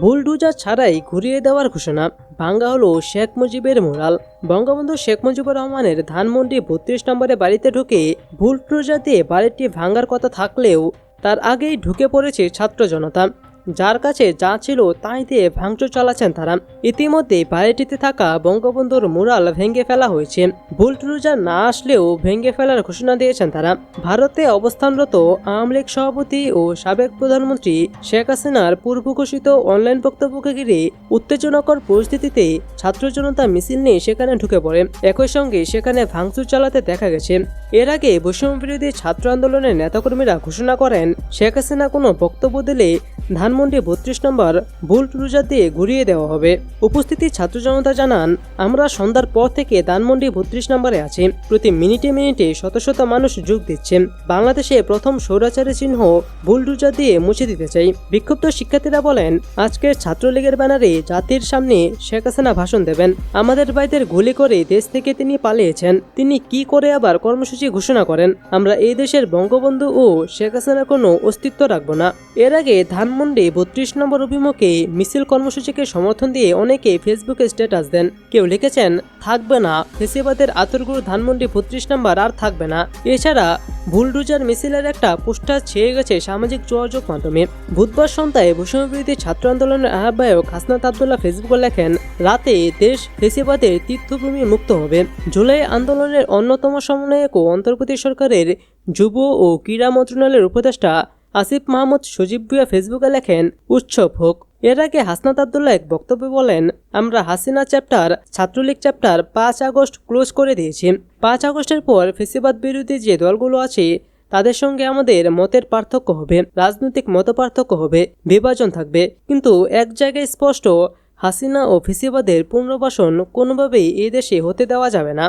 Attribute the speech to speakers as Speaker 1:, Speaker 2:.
Speaker 1: Bulldozer ছাড়াই ঘুরিয়ে দেওয়ার ঘোষণা। ভাঙ্গা হলো শেখ মুজিবের মুরাল। বঙ্গবন্ধু শেখ মুজিবুর রহমানের ধানমন্ডি 32 নম্বরে বাড়িতে ঢুকে বুলডোজার দিয়ে বাড়িটি ভাঙ্গার কথা থাকলেও তার আগেই ঢুকে পড়েছে ছাত্র জনতা। যার কাছে যা ছিল তাই দিয়ে ভাঙচুর চালাচ্ছেন তারা। ইতিমধ্যে বাড়িটিতে থাকা বঙ্গবন্ধুর মুরাল ভেঙে ফেলা হয়েছে। বুলডোজার না আসলেও ভেঙে ফেলার ঘোষণা দিয়েছেন তারা। ভারতে অবস্থানরত আওয়ামী লীগ সভাপতি ও সাবেক প্রধানমন্ত্রী শেখ হাসিনার পূর্ব ঘোষিত অনলাইন বক্তব্যকে ঘিরে উত্তেজনাকর পরিস্থিতিতে ছাত্র জনতা মিছিল নিয়ে সেখানে ঢুকে পড়ে। একই সঙ্গে সেখানে ভাঙচুর চালাতে দেখা গেছে। এর আগে বৈষম্য বিরোধী ছাত্র আন্দোলনের নেতাকর্মীরা ঘোষণা করেন, শেখ হাসিনা কোনো বক্তব্য দিলে ধানমন্ডি 32 নম্বর বুলডোজার দিয়ে ঘুরিয়ে দেওয়া হবে। উপস্থিতি ছাত্র জনতা জানান, আমরা সন্ধ্যার পর থেকে ধানমন্ডি 32 নম্বরে আছি। প্রতি মিনিটে মিনিটে শত শত মানুষ যোগ দিচ্ছেন। বাংলাদেশে প্রথম স্বৈরাচারী চিহ্ন বুলডোজার দিয়ে মুছে দিতে চাই। বিক্ষুব্ধ শিক্ষার্থীরা বলেন, আজকের ছাত্রলীগের ব্যানারে জাতির সামনে শেখ হাসিনা ভাষণ দেবেন। আমাদের ভাইদের গুলি করে দেশ থেকে তিনি পালিয়েছেন। তিনি কি করে আবার কর্মসূচি ঘোষণা করেন? আমরা এই দেশের বঙ্গবন্ধু ও শেখ হাসিনার কোনো অস্তিত্ব রাখব না। এর আগে ধানমন্ডি 32 নম্বর অভিমুখে মিছিল কর্মসূচিকে সমর্থন দিয়ে অনেকে ফেসবুকে স্ট্যাটাস দেন। কেউ লিখেছেন, থাকবে না ফেসিবাদের আতরগুরু ধানমন্ডি 32 নম্বর আর থাকবে না। এছাড়া বুলডোজার মিছিলের একটা পোস্টার ছেয়ে গেছে সামাজিক যোগাযোগ মাধ্যমে। বুধবার সন্ধ্যায় বৈষম্যবিরোধী ছাত্র আন্দোলনের আহ্বায়ক হাসনাত আবদুল্লাহ ফেসবুকে লেখেন, রাতে দেশ ফেসিবাদের তীর্থভূমি মুক্ত হবে। জুলাই আন্দোলনের অন্যতম সমন্বয়ক ও অন্তর্বর্তী সরকারের যুব ও ক্রীড়া মন্ত্রণালয়ের উপদেষ্টা আসিফ মাহমুদ সজীব ভুঁইয়া ফেসবুকে লেখেন, উৎসব হোক। এর আগে হাসনাত আবদুল্লাহ এক বক্তব্যে বলেন, আমরা Hasina chapter, Chhatra League chapter 5 August close করে দিয়েছি। 5 আগস্টের পর ফেসিবাদ বিরোধী যে দলগুলো আছে তাদের সঙ্গে আমাদের মতের পার্থক্য হবে, রাজনৈতিক মত পার্থক্য হবে, বিভাজন থাকবে, কিন্তু এক জায়গায় স্পষ্ট, হাসিনা ও ফেসিবাদের পুনর্বাসন কোনোভাবেই এই দেশে হতে দেওয়া যাবে না।